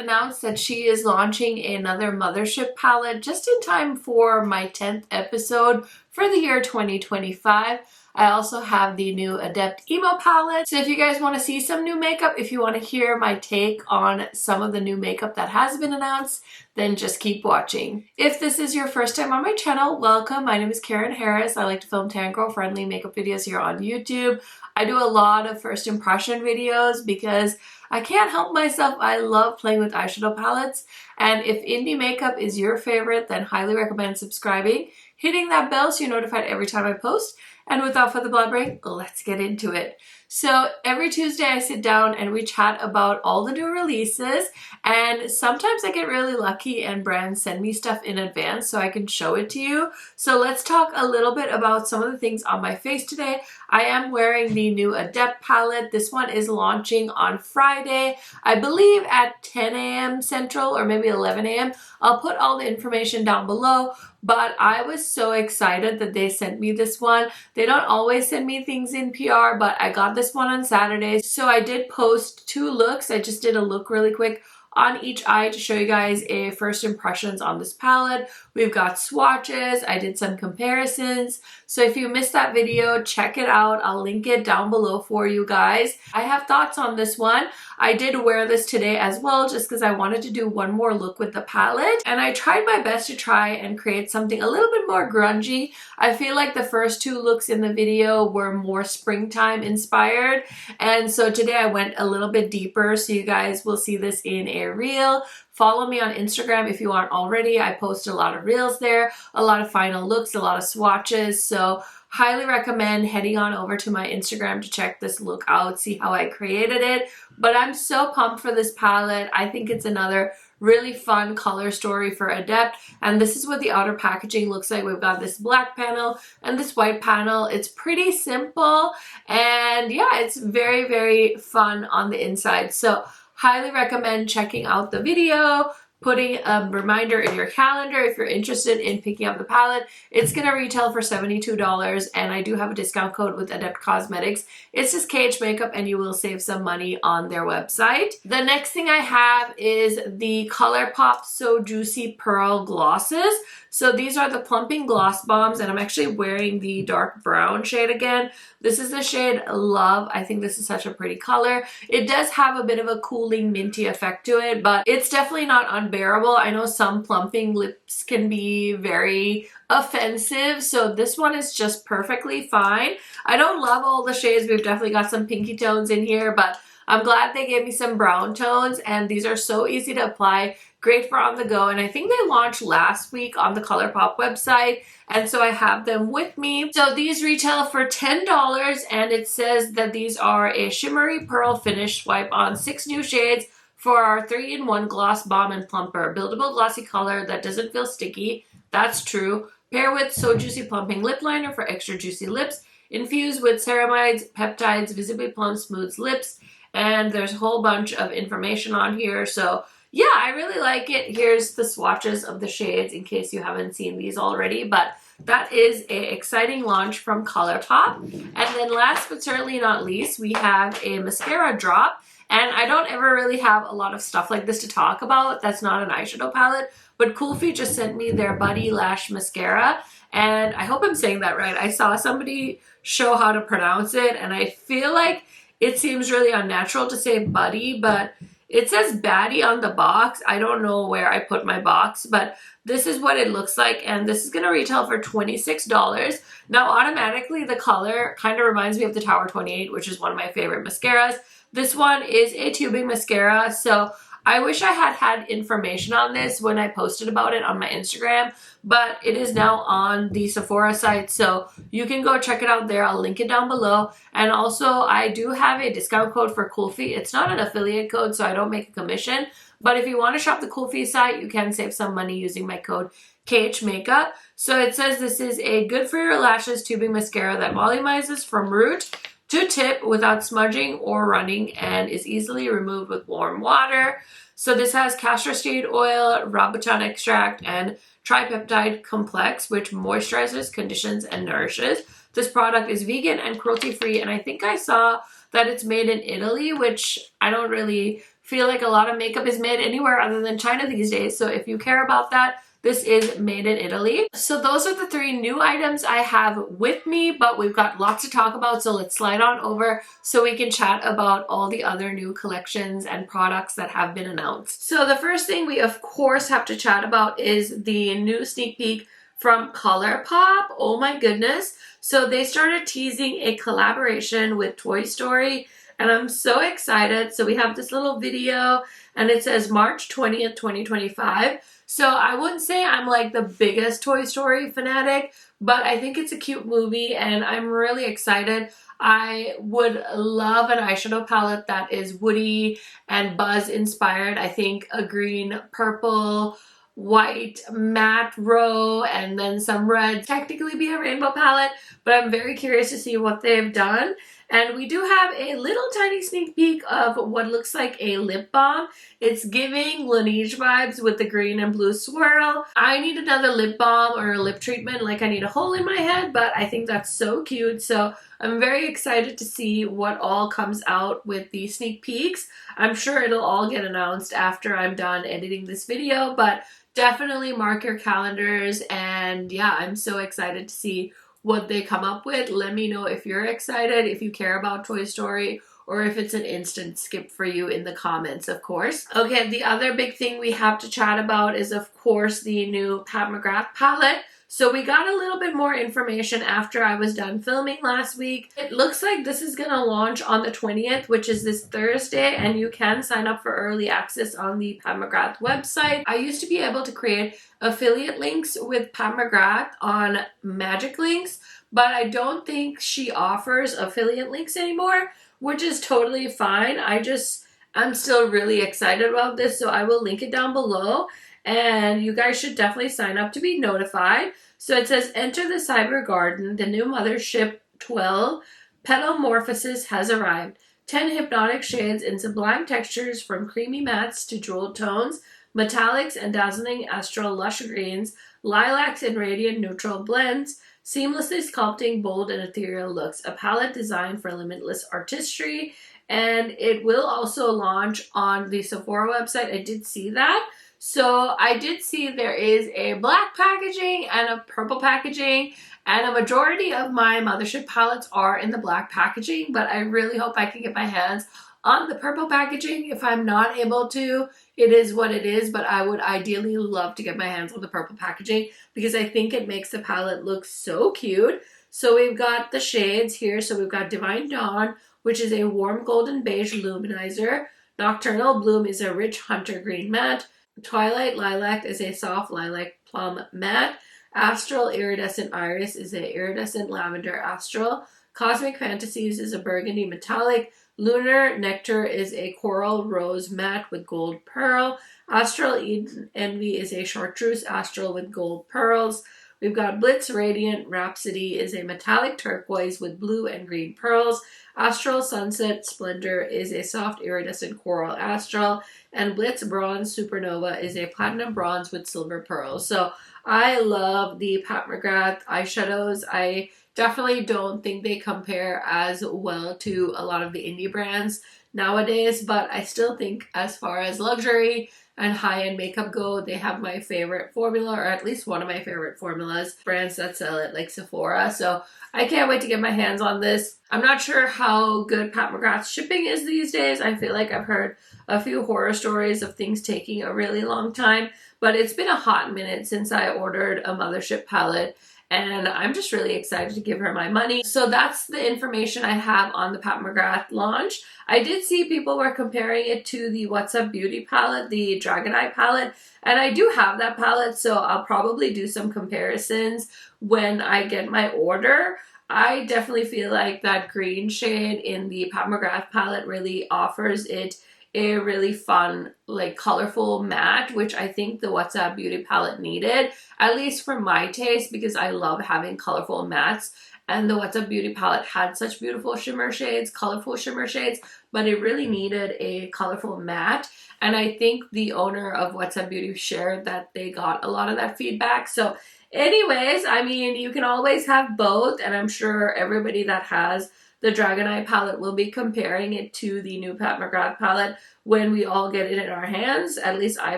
announced that she is launching another Mothership palette just in time for my 10th episode for the year 2025. I also have the new Adept Emo palette. So if you guys want to see some new makeup, if you want to hear my take on some of the new makeup that has been announced, then just keep watching. If this is your first time on my channel, welcome. My name is Karen Harris. I like to film tan girl friendly makeup videos here on YouTube. I do a lot of first impression videos because I can't help myself. I love playing with eyeshadow palettes. And if indie makeup is your favorite, then highly recommend subscribing, hitting that bell so you're notified every time I post. And without further blabbering, let's get into it. So every Tuesday I sit down and we chat about all the new releases, and sometimes I get really lucky and brands send me stuff in advance so I can show it to you. So let's talk a little bit about some of the things on my face today. I am wearing the new Adept palette. This one is launching on Friday, I believe at 10 a.m. Central or maybe 11 a.m. I'll put all the information down below, but I was so excited that they sent me this one. They don't always send me things in PR, but I got this one on Saturday. So I did post 2 looks. I just did a look really quick on each eye to show you guys a first impressions on this palette. We've got swatches. I did some comparisons. So if you missed that video, check it out. I'll link it down below for you guys. I have thoughts on this one. I did wear this today as well just because I wanted to do one more look with the palette. And I tried my best to try and create something a little bit more grungy. I feel like the first 2 looks in the video were more springtime inspired. And so today I went a little bit deeper. So you guys will see this in a reel. Follow me on Instagram if you aren't already. I post a lot of reels there, a lot of final looks, a lot of swatches. So highly recommend heading on over to my Instagram to check this look out, see how I created it. But I'm so pumped for this palette. I think it's another really fun color story for Adept. And this is what the outer packaging looks like. We've got this black panel and this white panel. It's pretty simple. And yeah, it's very, very fun on the inside. So highly recommend checking out the video, putting a reminder in your calendar if you're interested in picking up the palette. It's going to retail for $72, and I do have a discount code with Adept Cosmetics. It's just KHMAKEUP, and you will save some money on their website. The next thing I have is the ColourPop So Juicy Pearl Glosses. So these are the plumping gloss bombs, and I'm actually wearing the dark brown shade again. This is the shade Love. I think this is such a pretty color. It does have a bit of a cooling minty effect to it, but it's definitely not unbearable. I know some plumping lips can be very offensive, so this one is just perfectly fine. I don't love all the shades. We've definitely got some pinky tones in here, but I'm glad they gave me some brown tones, and these are so easy to apply. Great for on the go, and I think they launched last week on the ColourPop website, and so I have them with me. So these retail for $10, and it says that these are a shimmery pearl finish. Swipe on 6 new shades for our 3-in-1 gloss bomb and plumper. Buildable glossy color that doesn't feel sticky. That's true. Pair with So Juicy Plumping Lip Liner for extra juicy lips. Infuse with ceramides, peptides, visibly plump smooths lips, and there's a whole bunch of information on here. So yeah, I really like it. Here's the swatches of the shades in case you haven't seen these already, but that is an exciting launch from ColourPop. And then last but certainly not least, we have a mascara drop. And I don't ever really have a lot of stuff like this to talk about. That's not an eyeshadow palette, but Cool Feet just sent me their Buddy Lash Mascara. And I hope I'm saying that right. I saw somebody show how to pronounce it, and I feel like it seems really unnatural to say Buddy, but it says Baddie on the box. I don't know where I put my box, but this is what it looks like, and this is going to retail for $26. Now, automatically, the color kind of reminds me of the Tower 28, which is one of my favorite mascaras. This one is a tubing mascara, so I wish I had had information on this when I posted about it on my Instagram, but it is now on the Sephora site, so you can go check it out there. I'll link it down below. And also, I do have a discount code for Cool Feet. It's not an affiliate code, so I don't make a commission, but if you want to shop the Cool Feet site, you can save some money using my code KHMAKEUP. So it says this is a good for your lashes tubing mascara that volumizes from root to tip without smudging or running and is easily removed with warm water. So this has castor seed oil, rambutan extract, and tripeptide complex, which moisturizes, conditions, and nourishes. This product is vegan and cruelty-free, and I think I saw that it's made in Italy, which I don't really feel like a lot of makeup is made anywhere other than China these days. So if you care about that, this is made in Italy. So those are the 3 new items I have with me, but we've got lots to talk about, so let's slide on over so we can chat about all the other new collections and products that have been announced. So the first thing we of course have to chat about is the new sneak peek from ColourPop. Oh my goodness. So they started teasing a collaboration with Toy Story, and I'm so excited. So we have this little video and it says March 20th, 2025. So I wouldn't say I'm like the biggest Toy Story fanatic, but I think it's a cute movie and I'm really excited. I would love an eyeshadow palette that is Woody and Buzz inspired. I think a green, purple, white matte row and then some red, technically be a rainbow palette, but I'm very curious to see what they've done. And we do have a little tiny sneak peek of what looks like a lip balm. It's giving Laneige vibes with the green and blue swirl. I need another lip balm or a lip treatment, like I need a hole in my head, but I think that's so cute. So I'm very excited to see what all comes out with the sneak peeks. I'm sure it'll all get announced after I'm done editing this video, but definitely mark your calendars. And yeah, I'm so excited to see what they come up with. Let me know if you're excited, if you care about Toy Story, or if it's an instant skip for you in the comments, of course. Okay, the other big thing we have to chat about is, of course, the new Pat McGrath palette. So we got a little bit more information after I was done filming last week. It looks like this is gonna launch on the 20th, which is this Thursday, and you can sign up for early access on the Pat McGrath website. I used to be able to create affiliate links with Pat McGrath on Magic Links, but I don't think she offers affiliate links anymore, which is totally fine. I'm still really excited about this, so I will link it down below. And you guys should definitely sign up to be notified. So it says, enter the cyber garden. The new Mothership 12 Petalmorphosis has arrived. 10 hypnotic shades in sublime textures, from creamy mattes to jeweled tones, metallics and dazzling astral lush greens, lilacs and radiant neutral blends, seamlessly sculpting bold and ethereal looks. A palette designed for limitless artistry. And it will also launch on the Sephora website. I did see that. So I did see there is a black packaging and a purple packaging, and a majority of my Mothership palettes are in the black packaging, but I really hope I can get my hands on the purple packaging. If I'm not able to, it is what it is, but I would ideally love to get my hands on the purple packaging because I think it makes the palette look so cute. So we've got the shades here. So we've got Divine Dawn, which is a warm golden beige luminizer. Nocturnal Bloom is a rich hunter green matte. Twilight Lilac is a soft lilac plum matte. Astral Iridescent Iris is a iridescent lavender astral. Cosmic Fantasies is a burgundy metallic. Lunar Nectar is a coral rose matte with gold pearl. Astral Eden Envy is a chartreuse astral with gold pearls. We've got Blitz Radiant Rhapsody is a metallic turquoise with blue and green pearls. Astral Sunset Splendor is a soft iridescent coral astral. And Blitz Bronze Supernova is a platinum bronze with silver pearls. So I love the Pat McGrath eyeshadows. I definitely don't think they compare as well to a lot of the indie brands nowadays, but I still think as far as luxury and high-end makeup go, they have my favorite formula, or at least one of my favorite formulas, brands that sell it like Sephora. So I can't wait to get my hands on this. I'm not sure how good Pat McGrath's shipping is these days. I feel like I've heard a few horror stories of things taking a really long time, but it's been a hot minute since I ordered a Mothership palette, and I'm just really excited to give her my money. So that's the information I have on the Pat McGrath launch. I did see people were comparing it to the What's Up Beauty palette, the Dragon Eye palette, and I do have that palette, so I'll probably do some comparisons when I get my order. I definitely feel like that green shade in the Pat McGrath palette really offers it a really fun, like colorful matte, which I think the What's Up Beauty palette needed, at least for my taste, because I love having colorful mattes. And the What's Up Beauty palette had such beautiful shimmer shades, colorful shimmer shades, but it really needed a colorful matte. And I think the owner of What's Up Beauty shared that they got a lot of that feedback. So anyways, I mean, you can always have both, and I'm sure everybody that has the Dragon Eye palette. We'll be comparing it to the new Pat McGrath palette when we all get it in our hands. At least I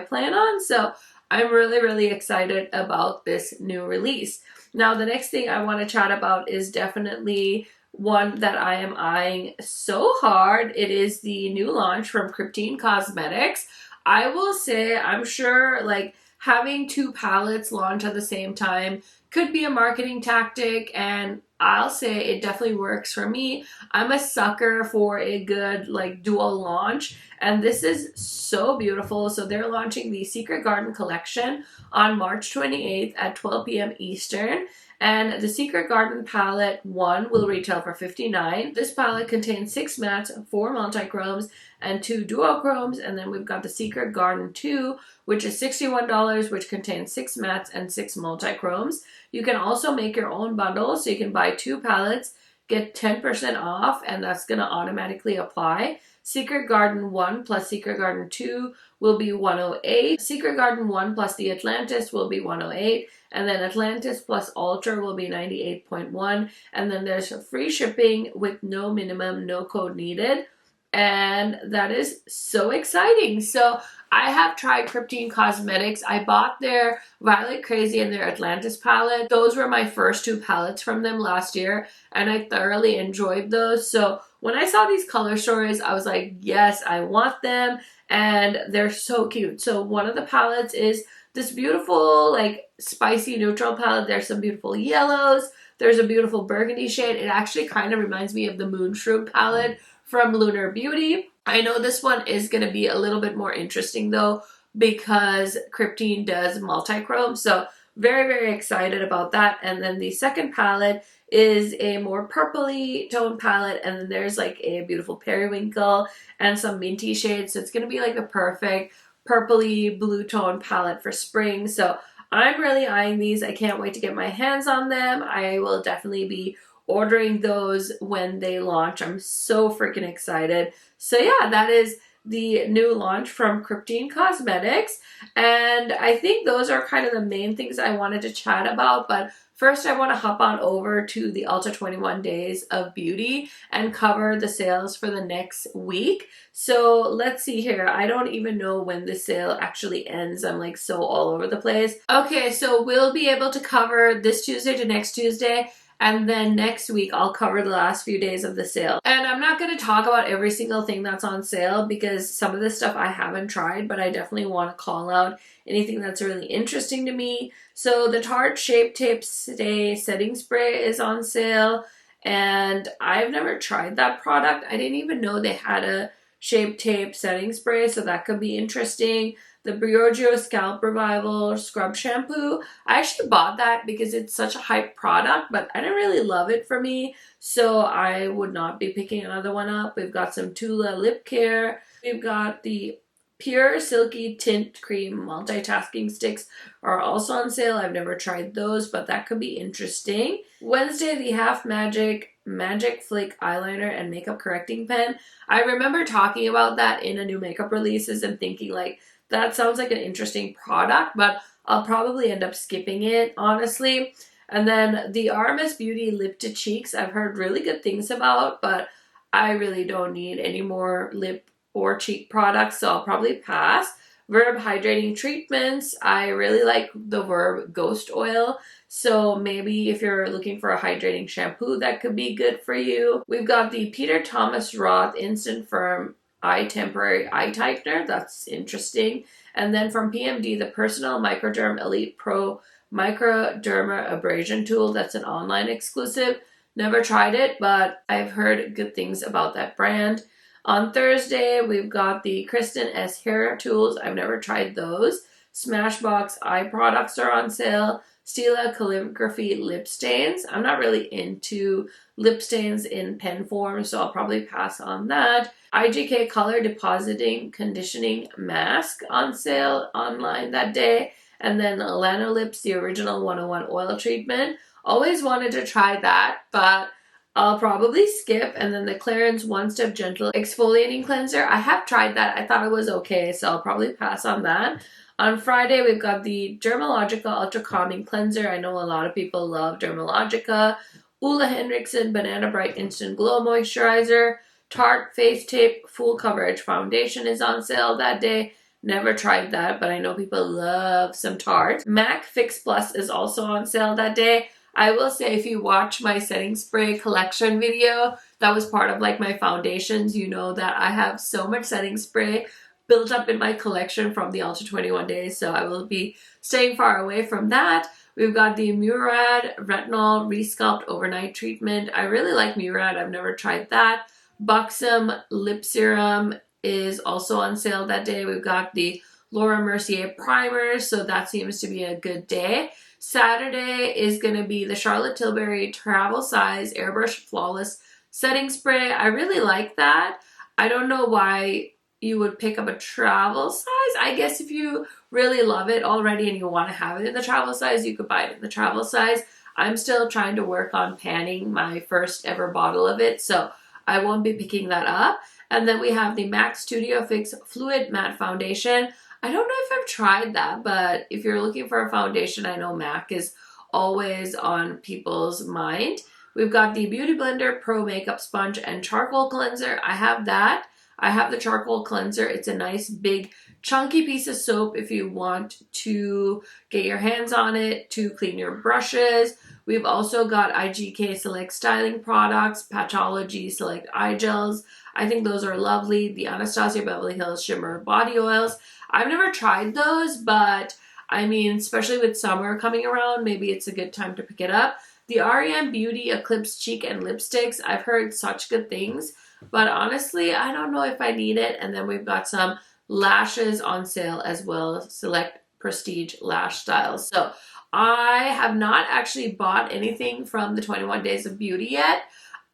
plan on. So I'm really, really excited about this new release. Now, the next thing I want to chat about is definitely one that I am eyeing so hard. It is the new launch from Crype Cosmetics. I will say, I'm sure like having two palettes launch at the same time could be a marketing tactic, and I'll say it definitely works for me. I'm a sucker for a good like dual launch, and this is so beautiful. So they're launching the Secret Garden collection on March 28th at 12 p.m. Eastern. And the Secret Garden palette 1 will retail for $59. This palette contains 6 mattes, 4 multi-chromes, and 2 duochromes. And then we've got the Secret Garden 2, which is $61, which contains 6 mattes and 6 multi-chromes. You can also make your own bundle, so you can buy 2 palettes, get 10% off, and that's going to automatically apply. Secret Garden 1 plus Secret Garden 2 will be $108. Secret Garden 1 plus the Atlantis will be $108. And then Atlantis plus Ultra will be $98.1. And then there's free shipping with no minimum, no code needed. And that is so exciting. So I have tried Crype Cosmetics. I bought their Violet Crazy and their Atlantis palette. Those were my first 2 palettes from them last year, and I thoroughly enjoyed those. So when I saw these color stories, I was like, yes, I want them, and they're so cute. So one of the palettes is this beautiful like spicy neutral palette. There's some beautiful yellows. There's a beautiful burgundy shade. It actually kind of reminds me of the Moonshroom palette from Lunar Beauty. I know this one is going to be a little bit more interesting though, because Crype does multi-chrome. So very, very excited about that. And then the second palette is a more purpley tone palette, and then there's like a beautiful periwinkle and some minty shades. So it's going to be like the perfect purpley blue tone palette for spring. So I'm really eyeing these. I can't wait to get my hands on them. I will definitely be ordering those when they launch. I'm so freaking excited. So yeah, that is the new launch from Crype Cosmetics. And I think those are kind of the main things I wanted to chat about. But first, I want to hop on over to the Ulta 21 Days of Beauty and cover the sales for the next week. So let's see here. I don't even know when the sale actually ends. I'm like so all over the place. Okay, so we'll be able to cover this Tuesday to next Tuesday. And then next week, I'll cover the last few days of the sale. And I'm not going to talk about every single thing that's on sale because some of this stuff I haven't tried, but I definitely want to call out anything that's really interesting to me. So the Tarte Shape Tape Stay Setting Spray is on sale, and I've never tried that product. I didn't even know they had a Shape Tape Setting Spray, so that could be interesting. The Briogeo Scalp Revival Scrub Shampoo. I actually bought that because it's such a hype product, but I didn't really love it for me, so I would not be picking another one up. We've got some Tula Lip Care. We've got the Pure Silky Tint Cream Multitasking Sticks are also on sale. I've never tried those, but that could be interesting. Wednesday, the Half Magic Flick Eyeliner and Makeup Correcting Pen. I remember talking about that in a new makeup releases and thinking like, that sounds like an interesting product, but I'll probably end up skipping it, honestly. And then the RMS Beauty Lip to Cheeks, I've heard really good things about, but I really don't need any more lip or cheek products, so I'll probably pass. Verb Hydrating Treatments, I really like the Verb Ghost Oil, so maybe if you're looking for a hydrating shampoo, that could be good for you. We've got the Peter Thomas Roth Instant Firm Eye Temporary Eye Tightener. That's interesting. And then from PMD, the Personal Microderm Elite Pro Microderma Abrasion Tool. That's an online exclusive. Never tried it, but I've heard good things about that brand. On Thursday, we've got the Kristen S Hair Tools. I've never tried those. Smashbox Eye Products are on sale. Stila Calligraphy Lip Stains. I'm not really into lip stains in pen form, so I'll probably pass on that. IGK Color Depositing Conditioning Mask on sale online that day. And then Lanolips, the Original 101 Oil Treatment. Always wanted to try that, but I'll probably skip. And then the Clarins One Step Gentle Exfoliating Cleanser. I have tried that. I thought it was okay, so I'll probably pass on that. On Friday, we've got the Dermalogica Ultra Calming Cleanser. I know a lot of people love Dermalogica. Ole Henriksen Banana Bright Instant Glow Moisturizer. Tarte Face Tape Full Coverage Foundation is on sale that day. Never tried that, but I know people love some Tarte. MAC Fix Plus is also on sale that day. I will say, if you watch my setting spray collection video, that was part of like my foundations, you know that I have so much setting spray built up in my collection from the Ulta 21 days, so I will be staying far away from that. We've got the Murad Retinol Resculpt Overnight Treatment. I really like Murad. I've never tried that. Buxom Lip Serum is also on sale that day. We've got the Laura Mercier Primer, so that seems to be a good day. Saturday is going to be the Charlotte Tilbury Travel Size Airbrush Flawless Setting Spray. I really like that. I don't know why you would pick up a travel size. I guess if you really love it already and you want to have it in the travel size, you could buy it in the travel size. I'm still trying to work on panning my first ever bottle of it, so I won't be picking that up. And then we have the MAC Studio Fix Fluid Matte Foundation. I don't know if I've tried that, but if you're looking for a foundation, I know MAC is always on people's mind. We've got the Beauty Blender Pro Makeup Sponge and Charcoal Cleanser. I have that. I have the charcoal cleanser. It's a nice big chunky piece of soap if you want to get your hands on it to clean your brushes. We've also got IGK Select Styling Products, Patchology Select Eye Gels. I think those are lovely. The Anastasia Beverly Hills Shimmer Body Oils. I've never tried those, but I mean, especially with summer coming around, maybe it's a good time to pick it up. The REM Beauty Eclipse Cheek and Lipsticks. I've heard such good things, but honestly, I don't know if I need it. And then we've got some lashes on sale as well, select prestige lash styles. So I have not actually bought anything from the 21 Days of Beauty yet.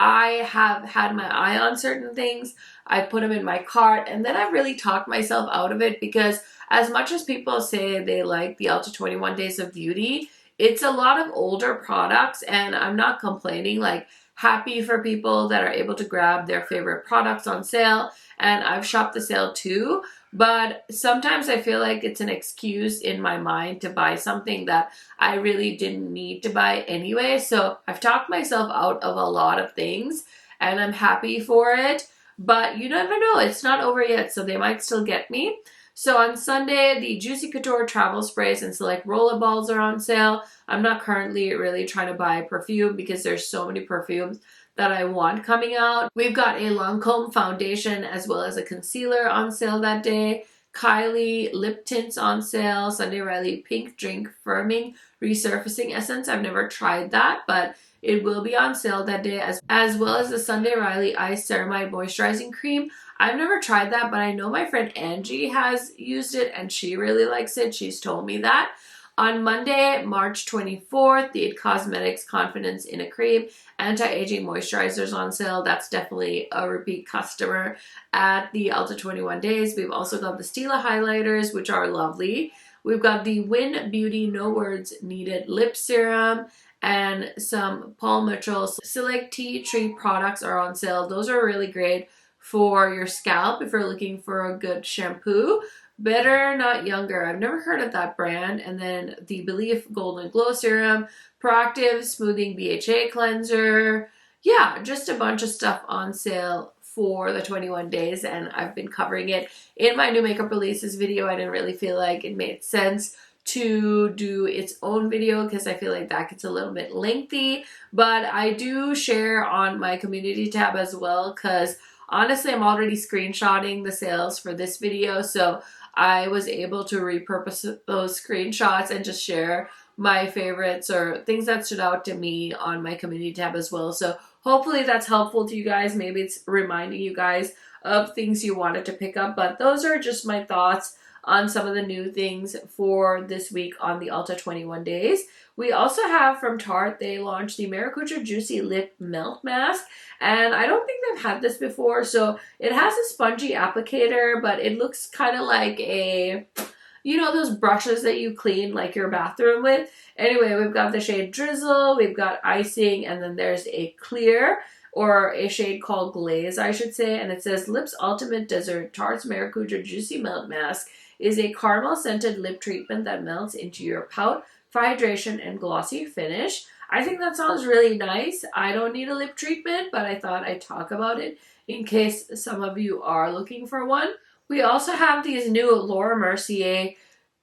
I have had my eye on certain things. I put them in my cart, and then I've really talked myself out of it because as much as people say they like the Ulta 21 Days of Beauty, it's a lot of older products, and I'm not complaining. Like, happy for people that are able to grab their favorite products on sale, and I've shopped the sale too. But sometimes I feel like it's an excuse in my mind to buy something that I really didn't need to buy anyway. So I've talked myself out of a lot of things, and I'm happy for it. But you never know. It's not over yet, so they might still get me. So on Sunday, the Juicy Couture Travel Sprays and Select Rollerballs are on sale. I'm not currently really trying to buy perfume because there's so many perfumes that I want coming out. We've got a Lancome foundation as well as a concealer on sale that day. Kylie lip tints on sale. Sunday Riley Pink Drink Firming Resurfacing Essence. I've never tried that, but it will be on sale that day, as well as the Sunday Riley Ice Ceramide Moisturizing Cream. I've never tried that, but I know my friend Angie has used it and she really likes it. She's told me that. On Monday, March 24th, the It Cosmetics Confidence in a Cream Anti-Aging Moisturizers on sale. That's definitely a repeat customer at the Ulta 21 Days. We've also got the Stila highlighters, which are lovely. We've got the Win Beauty No Words Needed Lip Serum, and some Paul Mitchell Select Tea Tree products are on sale. Those are really great for your scalp if you're looking for a good shampoo. Better Not Younger. I've never heard of that brand. And then the Belief Golden Glow Serum, Proactive Smoothing BHA Cleanser. Yeah, just a bunch of stuff on sale for the 21 days, and I've been covering it in my new makeup releases video. I didn't really feel like it made sense to do its own video because I feel like that gets a little bit lengthy, but I do share on my community tab as well because honestly I'm already screenshotting the sales for this video, so I was able to repurpose those screenshots and just share my favorites or things that stood out to me on my community tab as well. So hopefully that's helpful to you guys. Maybe it's reminding you guys of things you wanted to pick up, but those are just my thoughts on some of the new things for this week on the Ulta 21 Days. We also have from Tarte, they launched the Maracuja Juicy Lip Melt Mask, and I don't think they've had this before. So it has a spongy applicator, but it looks kind of like a, you know, those brushes that you clean like your bathroom with. Anyway, we've got the shade Drizzle, we've got Icing, and then there's a clear, or a shade called Glaze, I should say, and it says Lips Ultimate Dessert Tarte's Maracuja Juicy Melt Mask is a caramel scented lip treatment that melts into your pout for hydration and glossy finish. I think that sounds really nice. I don't need a lip treatment, but I thought I'd talk about it in case some of you are looking for one. We also have these new Laura Mercier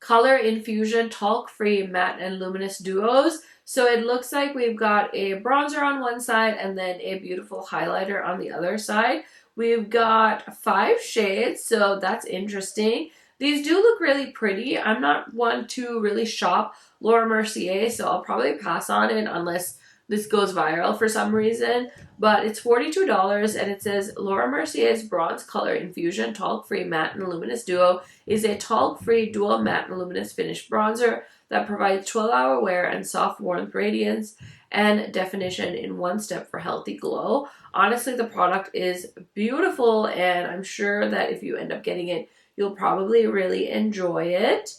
Color Infusion Talc-Free Matte and Luminous Duos. So it looks like we've got a bronzer on one side and then a beautiful highlighter on the other side. We've got 5 shades, so that's interesting. These do look really pretty. I'm not one to really shop Laura Mercier, so I'll probably pass on it unless this goes viral for some reason. But it's $42 and it says Laura Mercier's Bronze Color Infusion Talc-Free Matte and Luminous Duo is a talc-free dual matte and luminous finish bronzer that provides 12-hour wear and soft warmth radiance and definition in one step for healthy glow. Honestly, the product is beautiful and I'm sure that if you end up getting it, you'll probably really enjoy it.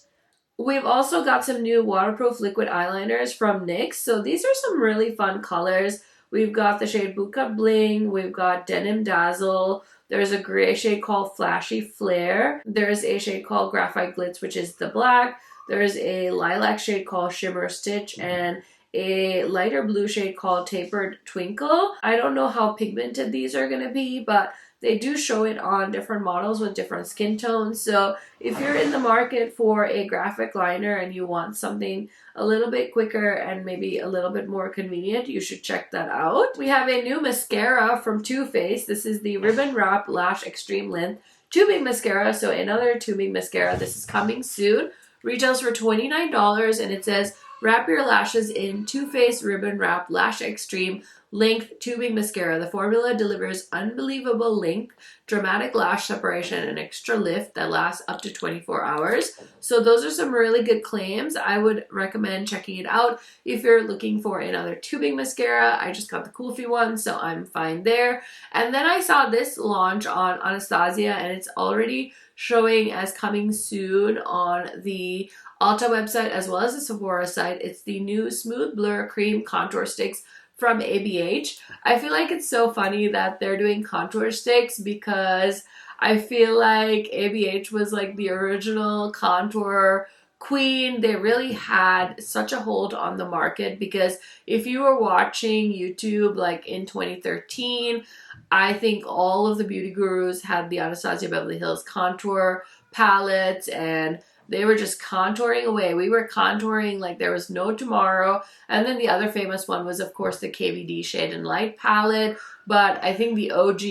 We've also got some new waterproof liquid eyeliners from NYX. So these are some really fun colors. We've got the shade Bootcut Bling. We've got Denim Dazzle. There's a gray shade called Flashy Flare. There's a shade called Graphite Glitz, which is the black. There's a lilac shade called Shimmer Stitch and a lighter blue shade called Tapered Twinkle. I don't know how pigmented these are going to be, but they do show it on different models with different skin tones. So if you're in the market for a graphic liner and you want something a little bit quicker and maybe a little bit more convenient, you should check that out. We have a new mascara from Too Faced. This is the Ribbon Wrap Lash Extreme Length Tubing Mascara. So another tubing mascara. This is coming soon. Retails for $29 and it says, wrap your lashes in Too Faced Ribbon Wrap Lash Extreme Length Tubing Mascara. The formula delivers unbelievable length, dramatic lash separation, and extra lift that lasts up to 24 hours. So those are some really good claims. I would recommend checking it out if you're looking for another tubing mascara. I just got the Kulfi one, so I'm fine there. And then I saw this launch on Anastasia, and it's already showing as coming soon on the Ulta website as well as the Sephora site. It's the new Smooth Blur Cream Contour Sticks from ABH. I feel like it's so funny that they're doing contour sticks because I feel like ABH was like the original contour queen. They really had such a hold on the market because if you were watching YouTube like in 2013, I think all of the beauty gurus had the Anastasia Beverly Hills contour palettes and they were just contouring away. We were contouring like there was no tomorrow. And then the other famous one was, of course, the KVD Shade and Light palette. But I think the OG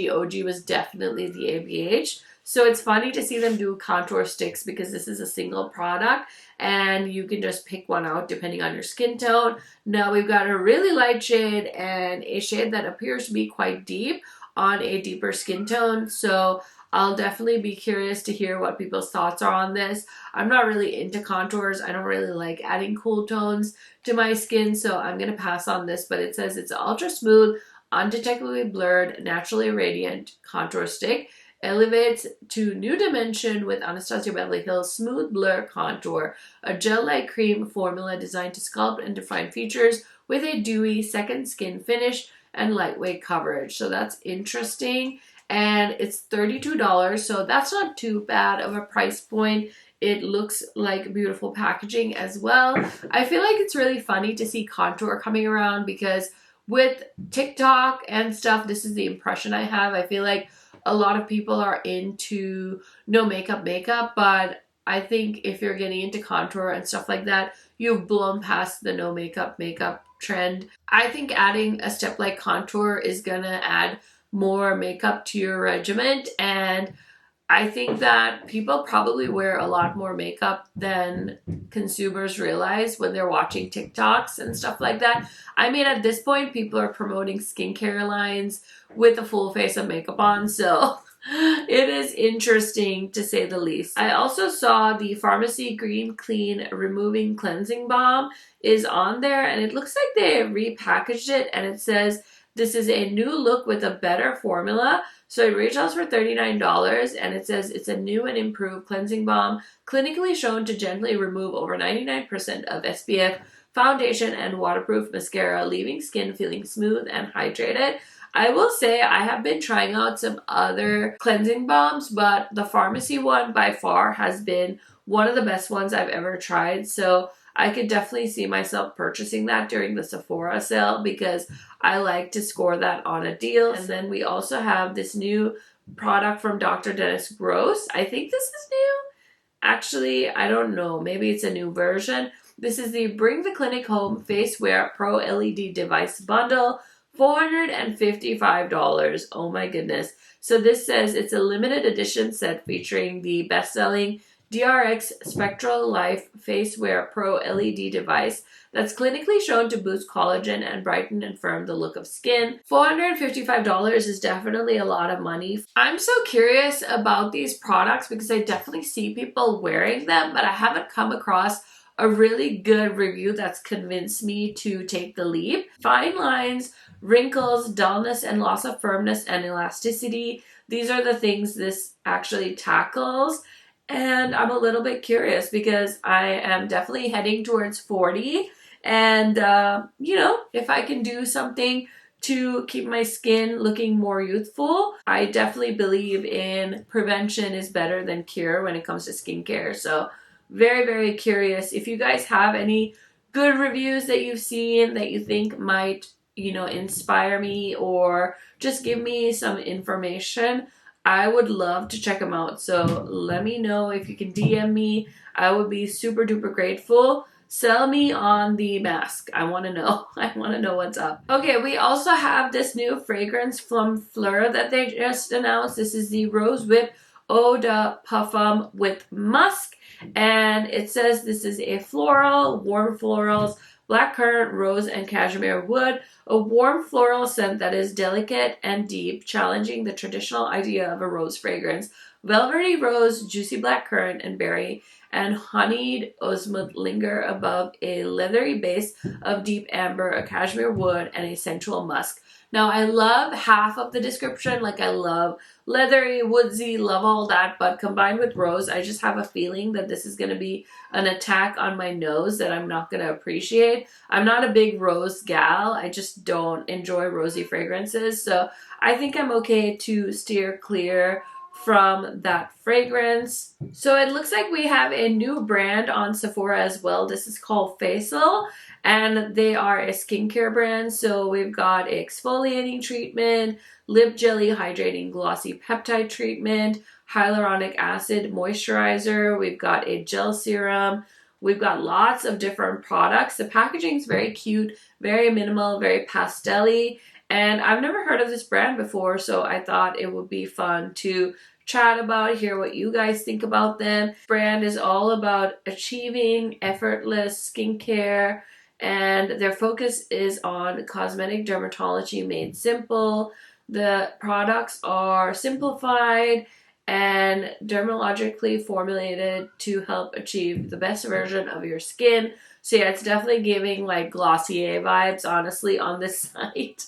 was definitely the ABH. So it's funny to see them do contour sticks because this is a single product and you can just pick one out depending on your skin tone. Now we've got a really light shade and a shade that appears to be quite deep on a deeper skin tone. So I'll definitely be curious to hear what people's thoughts are on this. I'm not really into contours. I don't really like adding cool tones to my skin, so I'm going to pass on this. But it says it's ultra smooth, undetectably blurred, naturally radiant contour stick. Elevates to new dimension with Anastasia Beverly Hills Smooth Blur Contour, a gel-like cream formula designed to sculpt and define features with a dewy second skin finish and lightweight coverage. So that's interesting. And it's $32, so that's not too bad of a price point. It looks like beautiful packaging as well. I feel like it's really funny to see contour coming around because with TikTok and stuff, this is the impression I have. I feel like a lot of people are into no makeup, but I think if you're getting into contour and stuff like that, you've blown past the no makeup trend. I think adding a step like contour is gonna add more makeup to your regimen, and I think that people probably wear a lot more makeup than consumers realize when they're watching TikToks and stuff like that. I mean, at this point, people are promoting skincare lines with a full face of makeup on, so it is interesting to say the least. I also saw the Pharmacy Green Clean Removing Cleansing Balm is on there, and it looks like they repackaged it, and it says this is a new look with a better formula. So it retails for $39 and it says it's a new and improved cleansing balm clinically shown to gently remove over 99% of SPF, foundation, and waterproof mascara, leaving skin feeling smooth and hydrated. I will say I have been trying out some other cleansing balms, but the Pharmacy one by far has been one of the best ones I've ever tried. So I could definitely see myself purchasing that during the Sephora sale because I like to score that on a deal. And then we also have this new product from Dr. Dennis Gross. I think this is new. Actually, I don't know. Maybe it's a new version. This is the Bring the Clinic Home Face Wear Pro LED Device Bundle. $455. Oh my goodness. So this says it's a limited edition set featuring the best-selling DRX Spectral Life Face Wear Pro LED device that's clinically shown to boost collagen and brighten and firm the look of skin. $455 is definitely a lot of money. I'm so curious about these products because I definitely see people wearing them, but I haven't come across a really good review that's convinced me to take the leap. Fine lines, wrinkles, dullness, and loss of firmness and elasticity. These are the things this actually tackles. And I'm a little bit curious because I am definitely heading towards 40. And, if I can do something to keep my skin looking more youthful, I definitely believe in prevention is better than cure when it comes to skincare. So very, very curious. If you guys have any good reviews that you've seen that you think might, inspire me or just give me some information, I would love to check them out. So let me know if you can DM me. I would be super duper grateful. Sell me on the mask. I want to know. I want to know what's up. Okay, we also have this new fragrance from Fleur that they just announced. This is the Rose Whip Eau de Parfum with Musk. And it says this is a floral, warm florals, blackcurrant, rose, and cashmere wood. A warm floral scent that is delicate and deep, challenging the traditional idea of a rose fragrance. Velvety rose, juicy blackcurrant, and berry, and honeyed osmond linger above a leathery base of deep amber, a cashmere wood, and a sensual musk. Now, I love half of the description. Like, I love leathery, woodsy, love all that. But combined with rose, I just have a feeling that this is going to be an attack on my nose that I'm not going to appreciate. I'm not a big rose gal. I just don't enjoy rosy fragrances. So I think I'm okay to steer clear from that fragrance. So it looks like we have a new brand on Sephora as well. This is called Facial, and they are a skincare brand. So we've got exfoliating treatment, lip jelly hydrating glossy peptide treatment, hyaluronic acid moisturizer. We've got a gel serum. We've got lots of different products. The packaging is very cute, very minimal, very pastel-y. And I've never heard of this brand before, so I thought it would be fun to chat about, hear what you guys think about them. This brand is all about achieving effortless skincare, and their focus is on cosmetic dermatology made simple. The products are simplified and dermatologically formulated to help achieve the best version of your skin. So yeah, it's definitely giving like Glossier vibes, honestly, on this site.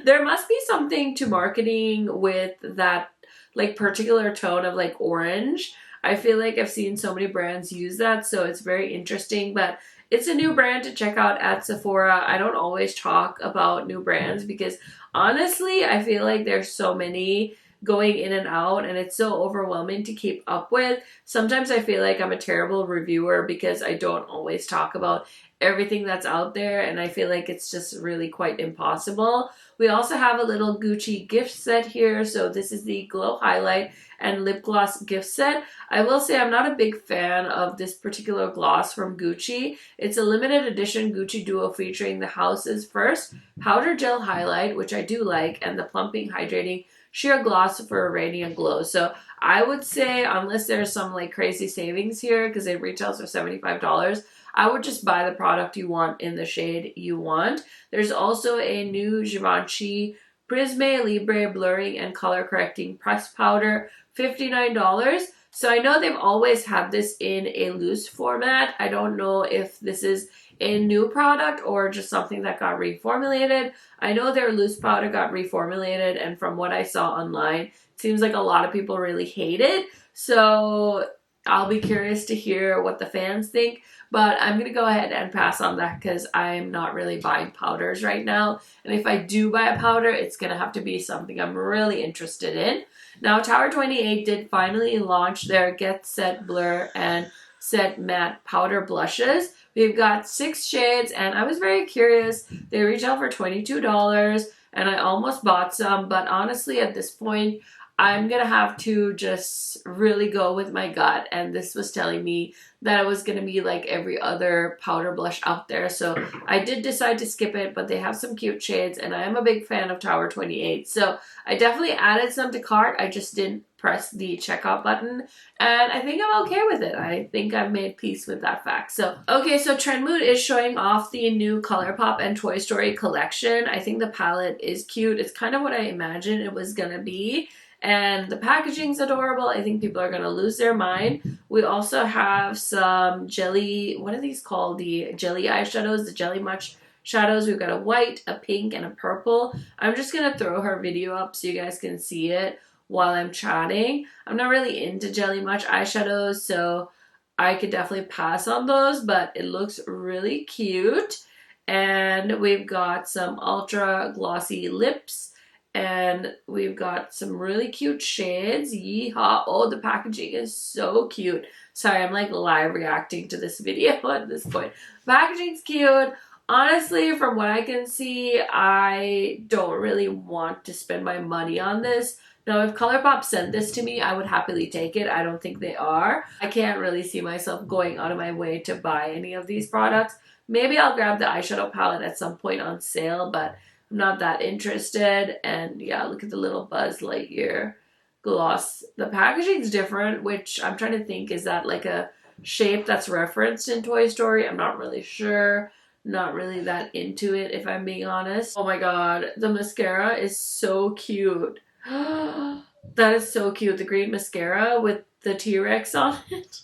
There must be something to marketing with that like particular tone of like orange. I feel like I've seen so many brands use that, so it's very interesting. But it's a new brand to check out at Sephora. I don't always talk about new brands because honestly, I feel like there's so many going in and out and it's so overwhelming to keep up with. Sometimes I feel like I'm a terrible reviewer because I don't always talk about everything that's out there, and I feel like it's just really quite impossible. We also have a little Gucci gift set here. So this is the Glow Highlight and Lip Gloss gift set. I will say I'm not a big fan of this particular gloss from Gucci. It's a limited edition Gucci duo featuring the house's first powder gel highlight, which I do like, and the plumping hydrating sheer gloss for a radiant glow. So I would say, unless there's some like crazy savings here because it retails for $75, I would just buy the product you want in the shade you want. There's also a new Givenchy Prisme Libre blurring and color correcting pressed powder, $59. So I know they've always had this in a loose format. I don't know if this is a new product or just something that got reformulated. I know their loose powder got reformulated, and from what I saw online, it seems like a lot of people really hate it. So I'll be curious to hear what the fans think, but I'm going to go ahead and pass on that because I'm not really buying powders right now. And if I do buy a powder, it's going to have to be something I'm really interested in. Now, Tower 28 did finally launch their Get Set Blur and Set Matte Powder Blushes. We've got 6 shades, and I was very curious. They retail for $22, and I almost bought some, but honestly, at this point, I'm gonna have to just really go with my gut, and this was telling me that it was gonna be like every other powder blush out there, so I did decide to skip it, but they have some cute shades, and I am a big fan of Tower 28, so I definitely added some to cart. I just didn't press the checkout button, and I think I'm okay with it. I think I've made peace with that fact. So, okay, so Trend Mood is showing off the new ColourPop and Toy Story collection. I think the palette is cute. It's kind of what I imagined it was gonna be. And the packaging's adorable. I think people are going to lose their mind. We also have some jelly, what are these called? The jelly eyeshadows, the jelly much shadows. We've got a white, a pink, and a purple. I'm just going to throw her video up so you guys can see it while I'm chatting. I'm not really into jelly much eyeshadows, so I could definitely pass on those, but it looks really cute. And we've got some ultra glossy lips. And we've got some really cute shades. Yeehaw. Oh, the packaging is so cute. Sorry, I'm like live reacting to this video at this point. Packaging's cute. Honestly, from what I can see, I don't really want to spend my money on this. Now, if ColourPop sent this to me, I would happily take it. I don't think they are. I can't really see myself going out of my way to buy any of these products. Maybe I'll grab the eyeshadow palette at some point on sale, but I'm not that interested. And yeah, look at the little Buzz Lightyear gloss. The packaging's different, which I'm trying to think, is that like a shape that's referenced in Toy Story? I'm not really sure. Not really that into it, if I'm being honest. Oh my god, the mascara is so cute. That is so cute. The green mascara with the T-Rex on it.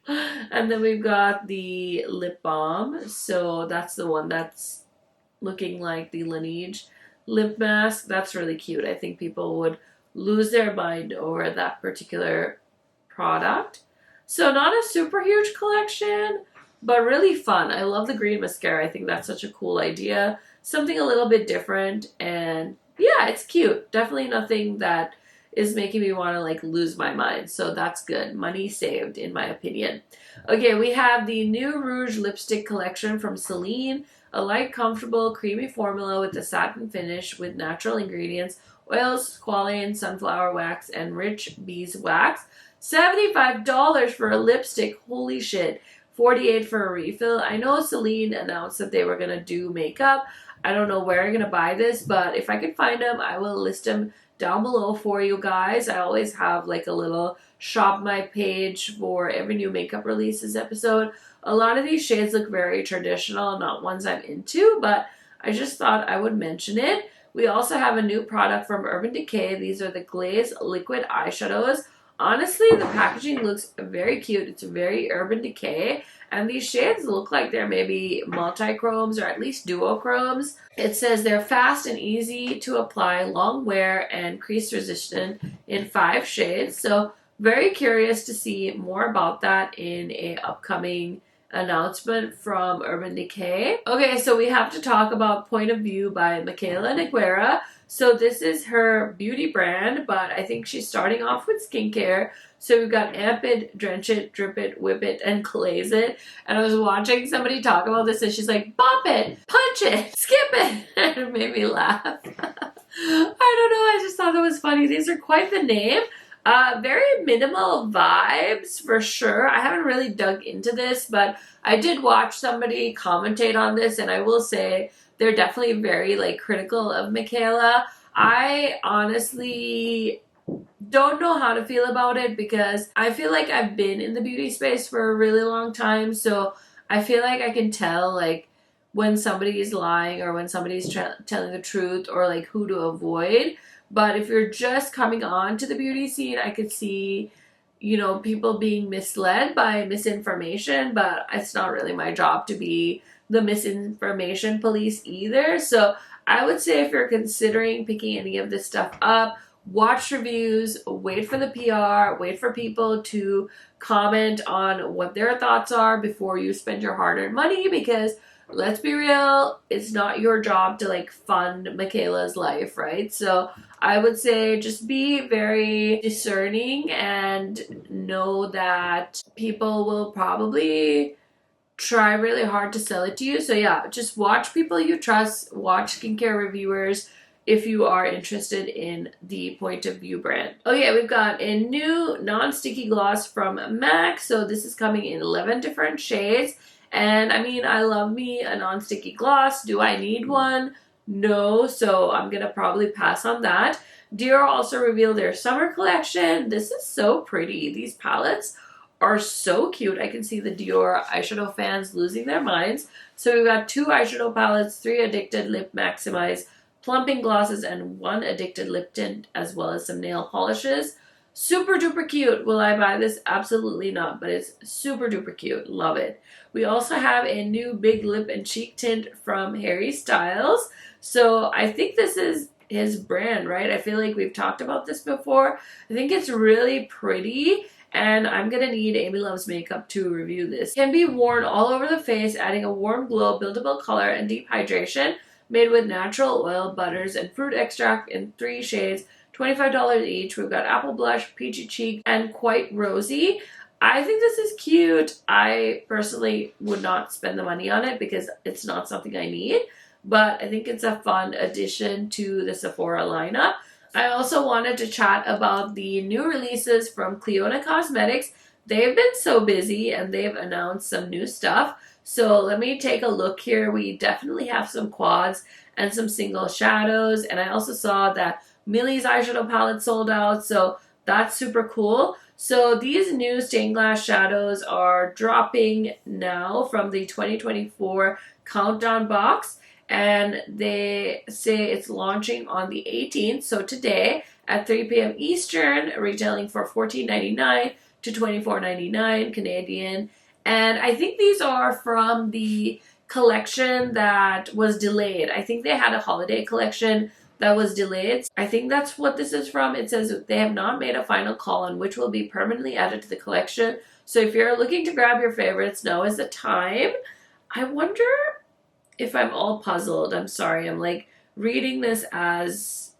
And then we've got the lip balm. So that's the one that's looking like the Laneige lip mask. That's really cute. I think people would lose their mind over that particular product. So not a super huge collection, but really fun. I love the green mascara. I think that's such a cool idea. Something a little bit different, and yeah, it's cute. Definitely nothing that is making me want to like lose my mind. So that's good. Money saved, in my opinion. Okay, we have the new Rouge lipstick collection from Celine. A light, comfortable, creamy formula with a satin finish with natural ingredients, oils, squalane, sunflower wax, and rich beeswax. $75 for a lipstick. Holy shit. $48 for a refill. I know Celine announced that they were going to do makeup. I don't know where I'm going to buy this, but if I can find them, I will list them down below for you guys. I always have like a little shop my page for every new makeup releases episode. A lot of these shades look very traditional, not ones I'm into, but I just thought I would mention it. We also have a new product from Urban Decay. These are the Glaze Liquid Eyeshadows. Honestly, the packaging looks very cute. It's very Urban Decay, and these shades look like they're maybe multi-chromes or at least duochromes. It says they're fast and easy to apply, long wear, and crease resistant in 5 shades. So very curious to see more about that in a upcoming announcement from Urban Decay. Okay, so we have to talk about Point of View by Michaela Neguera. So this is her beauty brand, but I think she's starting off with skincare. So we've got Amp It, Drench It, Drip It, Whip It, and Glaze It. And I was watching somebody talk about this, and she's like, bop it, punch it, skip it. And it made me laugh. I don't know, I just thought that was funny. These are quite the name. Very minimal vibes for sure. I haven't really dug into this, but I did watch somebody commentate on this, and I will say they're definitely very like critical of Michaela. I honestly don't know how to feel about it because I feel like I've been in the beauty space for a really long time, so I feel like I can tell like when somebody is lying or when somebody's telling the truth, or like who to avoid. But if you're just coming on to the beauty scene, I could see, you know, people being misled by misinformation, but it's not really my job to be the misinformation police either. So I would say if you're considering picking any of this stuff up, watch reviews, wait for the PR, wait for people to comment on what their thoughts are before you spend your hard-earned money, because let's be real, it's not your job to like fund Michaela's life, right? So I would say just be very discerning and know that people will probably try really hard to sell it to you. So yeah, just watch people you trust, watch skincare reviewers if you are interested in the Point of View brand. Okay, we've got a new non-sticky gloss from MAC. So this is coming in 11 different shades. And I mean, I love me a non-sticky gloss. Do I need one? No, so I'm gonna probably pass on that. Dior also revealed their summer collection. This is so pretty. These palettes are so cute. I can see the Dior eyeshadow fans losing their minds. So we've got 2 eyeshadow palettes, 3 Addicted Lip Maximize plumping glosses, and 1 Addicted Lip Tint, as well as some nail polishes. Super duper cute. Will I buy this? Absolutely not, but it's super duper cute. Love it. We also have a new Big Lip and Cheek Tint from Harry Styles. So I think this is his brand, right? I feel like we've talked about this before. I think it's really pretty. And I'm gonna need Amy Loves Makeup to review this. It can be worn all over the face, adding a warm glow, buildable color, and deep hydration. Made with natural oil, butters, and fruit extract in 3 shades, $25 each. We've got Apple Blush, Peachy Cheek, and Quite Rosy. I think this is cute. I personally would not spend the money on it because it's not something I need. But I think it's a fun addition to the Sephora lineup. I also wanted to chat about the new releases from Clionadh Cosmetics. They've been so busy and they've announced some new stuff. So let me take a look here. We definitely have some quads and some single shadows. And I also saw that Millie's eyeshadow palette sold out. So that's super cool. So these new stained glass shadows are dropping now from the 2024 countdown box. And they say it's launching on the 18th, so today at 3 p.m. Eastern, retailing for $14.99 to $24.99 Canadian. And I think these are from the collection that was delayed. I think they had a holiday collection that was delayed. I think that's what this is from. It says they have not made a final call on which will be permanently added to the collection. So if you're looking to grab your favorites, now is the time. I wonder if I'm all puzzled. I'm sorry. I'm like reading this as,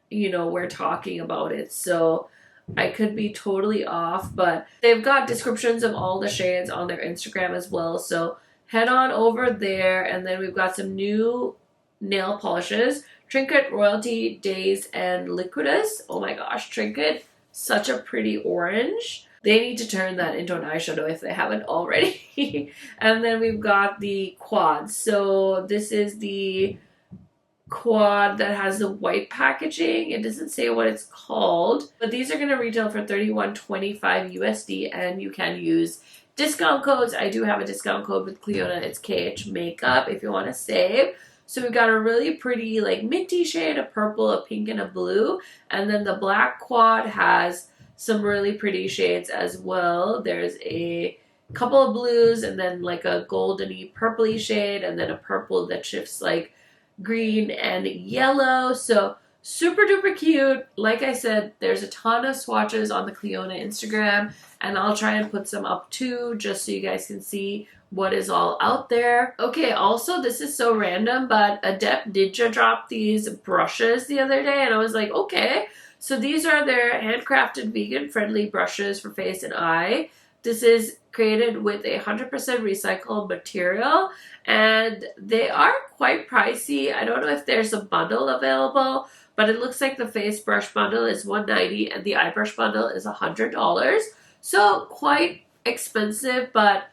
you know, we're talking about it. So I could be totally off, but they've got descriptions of all the shades on their Instagram as well. So head on over there. And then we've got some new nail polishes. Trinket, Royalty, Days, and Liquidus. Oh my gosh, Trinket. Such a pretty orange. They need to turn that into an eyeshadow if they haven't already. And then we've got the quads. So this is the quad that has the white packaging. It doesn't say what it's called, but these are going to retail for $31.25 USD, and you can use discount codes. I do have a discount code with Clionadh. It's KHMAKEUP if you want to save. So we've got a really pretty like minty shade, a purple, a pink, and a blue. And then the black quad has some really pretty shades as well. There's a couple of blues and then like a goldeny purpley shade and then a purple that shifts like green and yellow. So super duper cute. Like I said, there's a ton of swatches on the Clionadh Instagram, and I'll try and put some up too just so you guys can see what is all out there. Okay, also this is so random, but Adept did drop these brushes the other day and I was like, okay. So these are their handcrafted vegan-friendly brushes for face and eye. This is created with 100% recycled material, and they are quite pricey. I don't know if there's a bundle available, but it looks like the face brush bundle is $190 and the eye brush bundle is $100. So quite expensive, but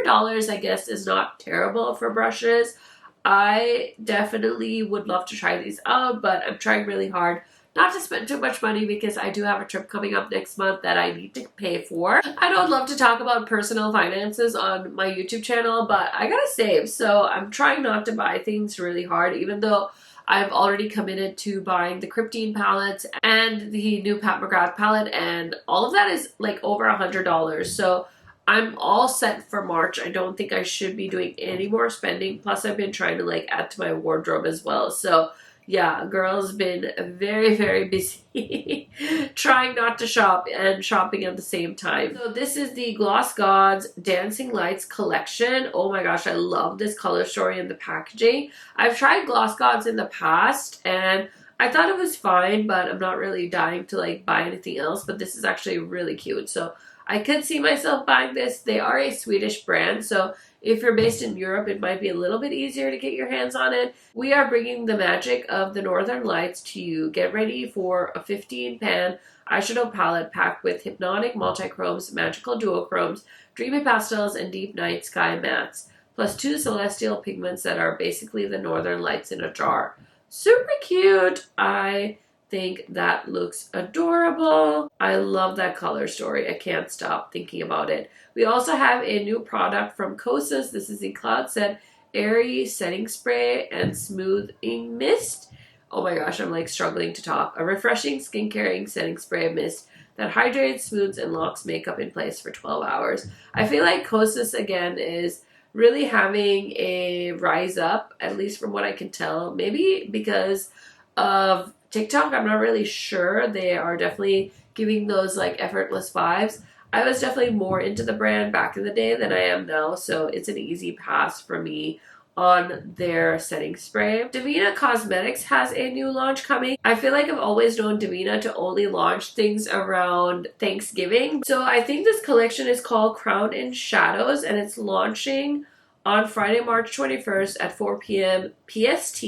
$100 I guess is not terrible for brushes. I definitely would love to try these out, but I'm trying really hard not to spend too much money because I do have a trip coming up next month that I need to pay for. I don't love to talk about personal finances on my YouTube channel, but I gotta save. So I'm trying not to buy things really hard, even though I've already committed to buying the Cryptine palettes and the new Pat McGrath palette, and all of that is like over $100. So I'm all set for March. I don't think I should be doing any more spending. Plus I've been trying to like add to my wardrobe as well. So yeah, girl's been very, very busy trying not to shop and shopping at the same time. So this is the Gloss Gods Dancing Lights collection. Oh my gosh, I love this color story and the packaging. I've tried Gloss Gods in the past and I thought it was fine, but I'm not really dying to like buy anything else. But this is actually really cute. So I could see myself buying this. They are a Swedish brand, so if you're based in Europe, it might be a little bit easier to get your hands on it. We are bringing the magic of the Northern Lights to you. Get ready for a 15-pan eyeshadow palette packed with hypnotic multi-chromes, magical duochromes, dreamy pastels, and deep night sky mattes, plus 2 celestial pigments that are basically the Northern Lights in a jar. Super cute. I think that looks adorable. I love that color story. I can't stop thinking about it. We also have a new product from Kosas. This is the Cloud Set Airy Setting Spray and Smoothing Mist. Oh my gosh, I'm like struggling to talk. A refreshing skincare setting spray mist that hydrates, smooths, and locks makeup in place for 12 hours. I feel like Kosas again is really having a rise up, at least from what I can tell. Maybe because of TikTok, I'm not really sure. They are definitely giving those like effortless vibes. I was definitely more into the brand back in the day than I am now, so it's an easy pass for me on their setting spray. Devinah Cosmetics has a new launch coming. I feel like I've always known Devinah to only launch things around Thanksgiving. So I think this collection is called Crown in Shadows and it's launching on Friday, March 21st at 4 p.m. PST.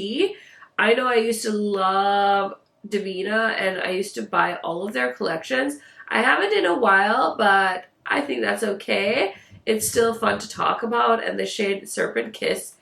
I know I used to love Davina and I used to buy all of their collections. I haven't in a while, but I think that's okay. It's still fun to talk about, and the shade Serpent Kiss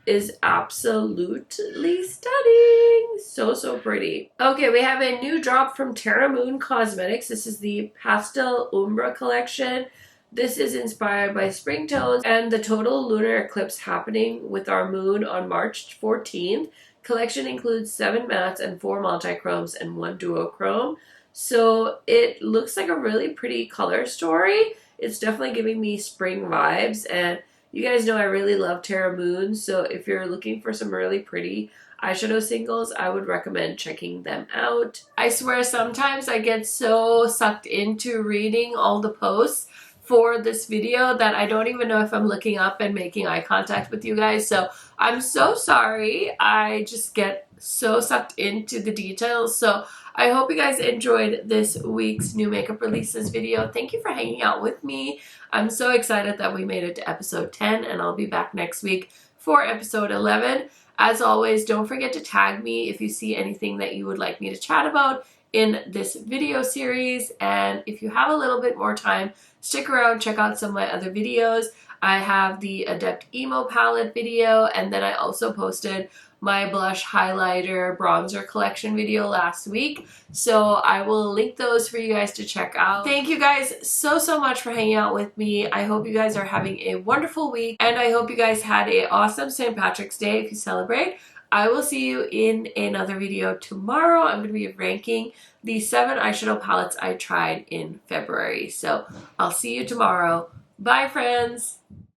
is absolutely stunning. So, so pretty. Okay, we have a new drop from Terra Moon Cosmetics. This is the Pastel Umbra collection. This is inspired by spring tones and the total lunar eclipse happening with our moon on March 14th. Collection includes 7 mattes and 4 multi-chromes and 1 duochrome. So it looks like a really pretty color story. It's definitely giving me spring vibes, and you guys know I really love Terra Moon, so if you're looking for some really pretty eyeshadow singles, I would recommend checking them out. I swear sometimes I get so sucked into reading all the posts for this video that I don't even know if I'm looking up and making eye contact with you guys, so I'm so sorry. I just get so sucked into the details, so I hope you guys enjoyed this week's new makeup releases video. Thank you for hanging out with me. I'm so excited that we made it to episode 10, and I'll be back next week for episode 11. As always, don't forget to tag me if you see anything that you would like me to chat about in this video series. And if you have a little bit more time, stick around, check out some of my other videos. I have the Adept Emo Palette video, and then I also posted my blush highlighter bronzer collection video last week, so I will link those for you guys to check out. Thank you guys so much for hanging out with me. I hope you guys are having a wonderful week, and I hope you guys had an awesome St. Patrick's Day if you celebrate. I will see you in another video tomorrow. I'm going to be ranking the 7 eyeshadow palettes I tried in February, so I'll see you tomorrow. Bye, friends!